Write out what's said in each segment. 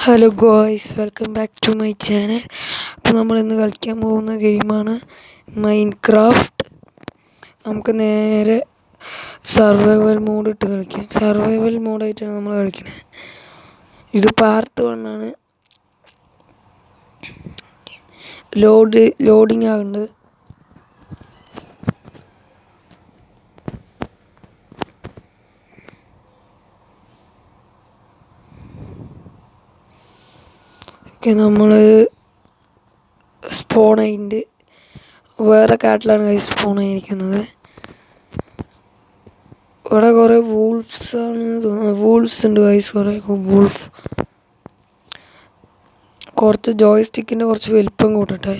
Hello guys, welcome back to my channel. അപ്പോൾ നമ്മൾ ഇന്ന് കളിക്കാൻ പോകുന്ന ഗെയിമാണ് മൈൻക്രാഫ്റ്റ്. നമുക്ക് നേരെ സർവൈവൽ മോഡ് ഇട്ട് കളിക്കാം. സർവൈവൽ മോഡായിട്ടാണ് നമ്മൾ കളിക്കുന്നത്. ഇത് പാർട്ട് 1 ആണ്. ലോഡിങ് ആകുന്നുണ്ട്. നമ്മൾ സ്പോൺ ആയിട്ട് വേറെ കാട്ടിലാണ് സ്പോൺ ആയിരിക്കുന്നത്. ഇവിടെ കുറേ വൂൾഫ്സ് ആണ് തോന്നുന്നത്. വൂൾഫ്സ് ഉണ്ട് ഗൈസ്, കുറേ വൂൾഫ്. കുറച്ച് ജോയ്സ്റ്റിക്കിൻ്റെ കുറച്ച് വലിപ്പം കൂട്ടട്ടെ.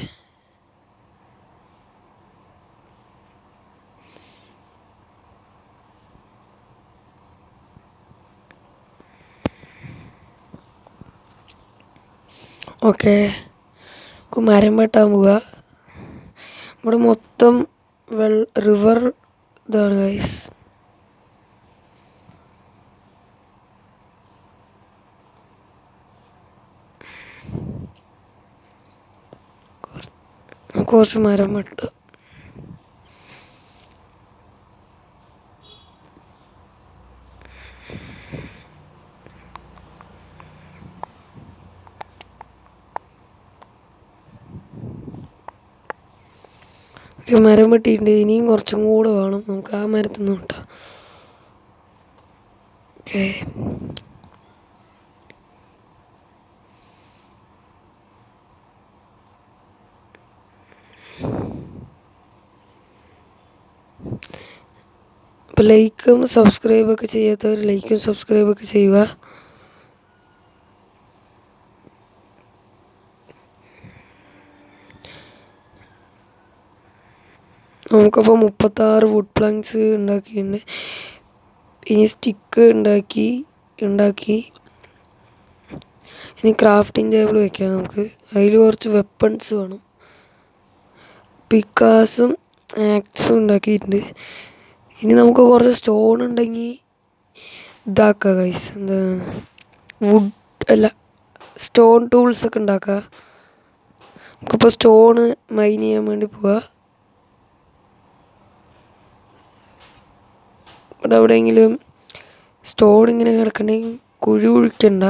ഓക്കെ, മരം വെട്ടാൻ പോവുക. ഇവിടെ മൊത്തം റിവർ ഇതാണ് ഗൈസ്. കുറച്ച് മരം വെട്ടുക. മരം വെട്ടിയിട്ടുണ്ട്. ഇനിയും കുറച്ചും കൂടെ വേണം. നമുക്ക് ആ മരത്തിൽ നിന്ന് വെട്ടാം. ഓക്കെ, അപ്പോൾ ലൈക്കും സബ്സ്ക്രൈബൊക്കെ ചെയ്യാത്തവർ ലൈക്കും സബ്സ്ക്രൈബൊക്കെ ചെയ്യുക. നമുക്കപ്പോൾ 36 വുഡ് പ്ലാങ്ക്സ് ഉണ്ടാക്കിയിട്ടുണ്ട്. ഇനി സ്റ്റിക്ക് ഉണ്ടാക്കി ഇനി ക്രാഫ്റ്റിംഗ് ടേബിൾ വെക്കാം. നമുക്ക് അതിൽ കുറച്ച് വെപ്പൺസ് വേണം. പിക്കാസും ആക്സും ഉണ്ടാക്കിയിട്ടുണ്ട്. ഇനി നമുക്ക് കുറച്ച് സ്റ്റോൺ ഉണ്ടെങ്കിൽ ഇതാക്കുക ഗൈസ്. എന്താ വുഡ് അല്ല, സ്റ്റോൺ ടൂൾസൊക്കെ ഉണ്ടാക്കുക. നമുക്കിപ്പോൾ സ്റ്റോണ് മൈൻ ചെയ്യാൻ വേണ്ടി പോവുക. ഇവിടെ എവിടെയെങ്കിലും സ്റ്റോൺ ഇങ്ങനെ കിടക്കണമെങ്കിൽ കുഴി കുഴിക്കണ്ട,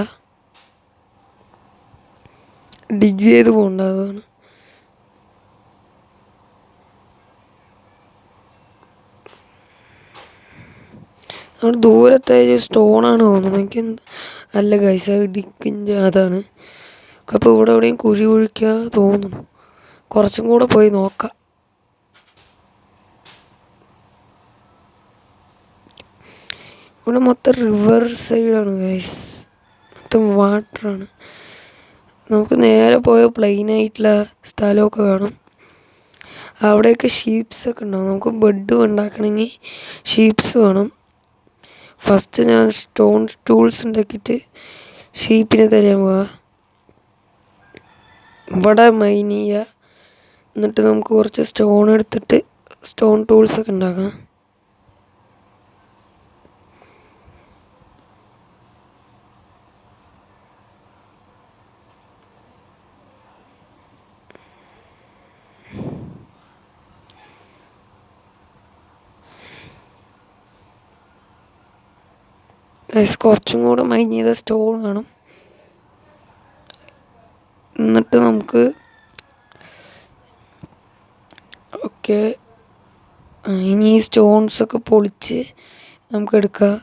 ഡിഗ് ചെയ്ത് പോകണ്ട. അതാണ് അവിടെ ദൂരത്തെ സ്റ്റോണാണ് തോന്നുന്നത്. എനിക്ക് അല്ല ഗൈസ്, അത് ഡിക്കിൻ്റെ അതാണ്. അപ്പോൾ ഇവിടെ എവിടെയും കുഴി കുഴിക്കുക തോന്നുന്നു. കുറച്ചും കൂടെ പോയി നോക്കാം. ഇവിടെ മൊത്തം റിവർ സൈഡാണ് ഗൈസ്, മൊത്തം വാട്ടറാണ്. നമുക്ക് നേരെ പോയ പ്ലെയിനായിട്ടുള്ള സ്ഥലമൊക്കെ കാണും. അവിടെയൊക്കെ ഷീപ്സൊക്കെ ഉണ്ടാവും. നമുക്ക് ബെഡ് ഉണ്ടാക്കണമെങ്കിൽ ഷീപ്സ് വേണം. ഫസ്റ്റ് ഞാൻ സ്റ്റോൺ ടൂൾസ് ഉണ്ടാക്കിയിട്ട് ഷീപ്പിനെ തരാൻ പോവുക. ഇവിടെ മൈൻ ചെയ്യുക. എന്നിട്ട് നമുക്ക് കുറച്ച് സ്റ്റോൺ എടുത്തിട്ട് സ്റ്റോൺ ടൂൾസൊക്കെ ഉണ്ടാക്കാം. കുറച്ചും കൂടെ മൈൻ ചെയ്ത സ്റ്റോൺ വേണം. എന്നിട്ട് നമുക്ക് ഓക്കെ, ഇനി ഈ സ്റ്റോൺസൊക്കെ പൊളിച്ച് നമുക്ക് എടുക്കാം.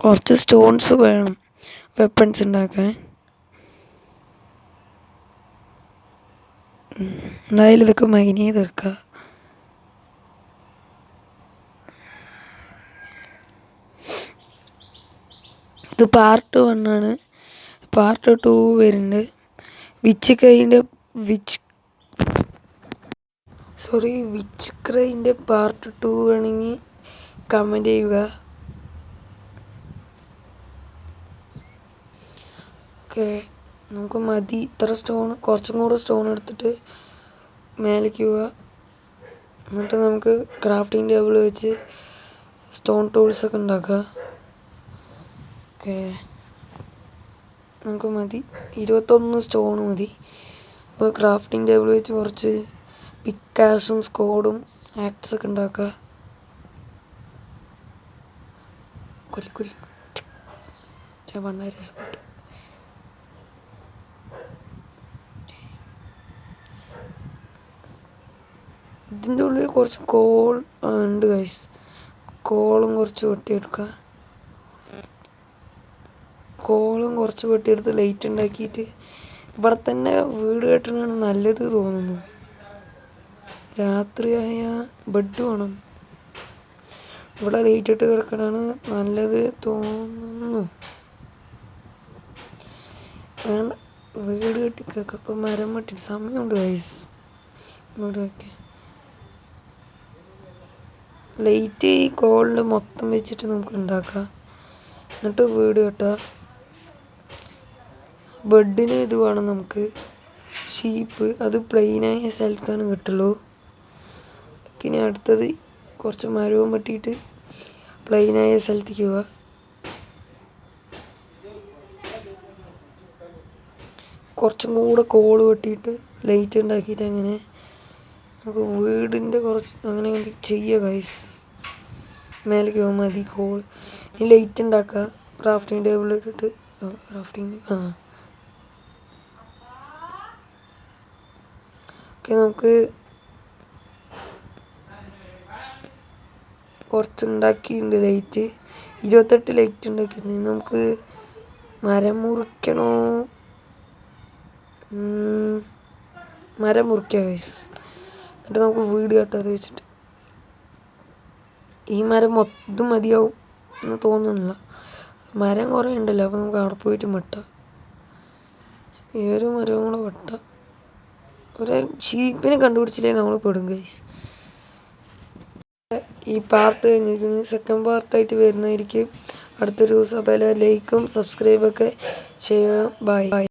കുറച്ച് സ്റ്റോൺസ് വേണം വെപ്പൺസ് ഉണ്ടാക്കാൻ. എന്തായാലും ഇതൊക്കെ മൈൻ ചെയ്തെടുക്കുക. ഇത് പാർട്ട് 1 ആണ്. പാർട്ട് 2 വരുന്നുണ്ട്. വിച്ച് ക്രൈൻ്റെ പാർട്ട് 2 വേണമെങ്കിൽ കമൻറ്റ് ചെയ്യുക. ഓക്കെ, നമുക്ക് മതി ഇത്ര സ്റ്റോൺ. കുറച്ചും കൂടെ സ്റ്റോൺ എടുത്തിട്ട് മേലേക്ക് പോവുക. എന്നിട്ട് നമുക്ക് ക്രാഫ്റ്റിംഗ് ടേബിൾ വെച്ച് സ്റ്റോൺ ടൂൾസൊക്കെ ഉണ്ടാക്കുക. ഓക്കെ, നമുക്ക് മതി 21 സ്റ്റോൺ മതി. അപ്പോൾ ക്രാഫ്റ്റിംഗ് ടേബിൾ വെച്ച് കുറച്ച് പിക്കാസും സ്കോഡും ആക്ട്സൊക്കെ ഉണ്ടാക്കുക. വളരെ രസപ്പെട്ടു. ഇതിൻ്റെ ഉള്ളിൽ കുറച്ച് കോൾ ഉണ്ട് ഗൈസ്. കോളും കുറച്ച് വെട്ടിയെടുക്കുക. ലൈറ്റ് ഉണ്ടാക്കിയിട്ട് ഇവിടെ തന്നെ വീട് കെട്ടണതാണ് നല്ലത് തോന്നുന്നു. രാത്രിയായ ബെഡ് വേണം. ഇവിടെ ലൈറ്റ് ഇട്ട് കിടക്കണതാണ് നല്ലത് തോന്നുന്നു. വേണ്ട, വീട് കെട്ടി കിടക്കുക. അപ്പം മരം വെട്ടി സമയമുണ്ട് ഗൈസ്. വീട് വയ്ക്കാൻ ലൈറ്റ് ഈ കോളിൽ മൊത്തം വെച്ചിട്ട് നമുക്ക് ഉണ്ടാക്കാം. എന്നിട്ട് വീട് കെട്ടാം. ബെഡിന് ഇത് വേണം നമുക്ക്. ഷീപ്പ് അത് പ്ലെയിനായ സ്ഥലത്താണ് കിട്ടുള്ളൂ. ഇനി അടുത്തത് കുറച്ച് മരവും വെട്ടിയിട്ട് പ്ലെയിനായ സ്ഥലത്തേക്ക് പോവാം. കുറച്ചും കൂടെ കോള് വെട്ടിയിട്ട് ലൈറ്റ് ഉണ്ടാക്കിയിട്ട് അങ്ങനെ നമുക്ക് വീടിൻ്റെ കുറച്ച് അങ്ങനെ ചെയ്യുക ഗൈസ്. മേലേക്ക് പോകാൻ മതി കോൾ. ഈ ലൈറ്റ് ഉണ്ടാക്കുക. ക്രാഫ്റ്റിംഗ് ടേബിൾ ഇട്ടിട്ട് ഓക്കെ, നമുക്ക് കുറച്ച് ഉണ്ടാക്കിയിട്ടുണ്ട് ലൈറ്റ്. 28 ലൈറ്റ് ഉണ്ടാക്കിയിട്ടുണ്ട്. നമുക്ക് മരം മുറിക്കണോ? മരം മുറിക്കുക ഗൈസ്. എന്നിട്ട് നമുക്ക് വീട് കെട്ടാതെ വെച്ചിട്ട് ഈ മരം മൊത്തം മതിയാവും എന്ന് തോന്നുന്നില്ല. മരം കുറേ ഉണ്ടല്ലോ. അപ്പോൾ നമുക്ക് അവിടെ പോയിട്ട് വെട്ടാം. ഈ ഒരു മരവും കൂടെ വെട്ടാം. ഒരു ഷീപ്പിനെ കണ്ടുപിടിച്ചില്ലേ നമ്മൾ പെടും ഗൈസ്. ഈ പാർട്ട് കഴിഞ്ഞിരിക്കുന്നു. സെക്കൻഡ് പാർട്ടായിട്ട് വരുന്നതായിരിക്കും അടുത്തൊരു ദിവസം. അപ്പോൾ എല്ലാവരും ലൈക്കും സബ്സ്ക്രൈബൊക്കെ ചെയ്യണം. ബൈ.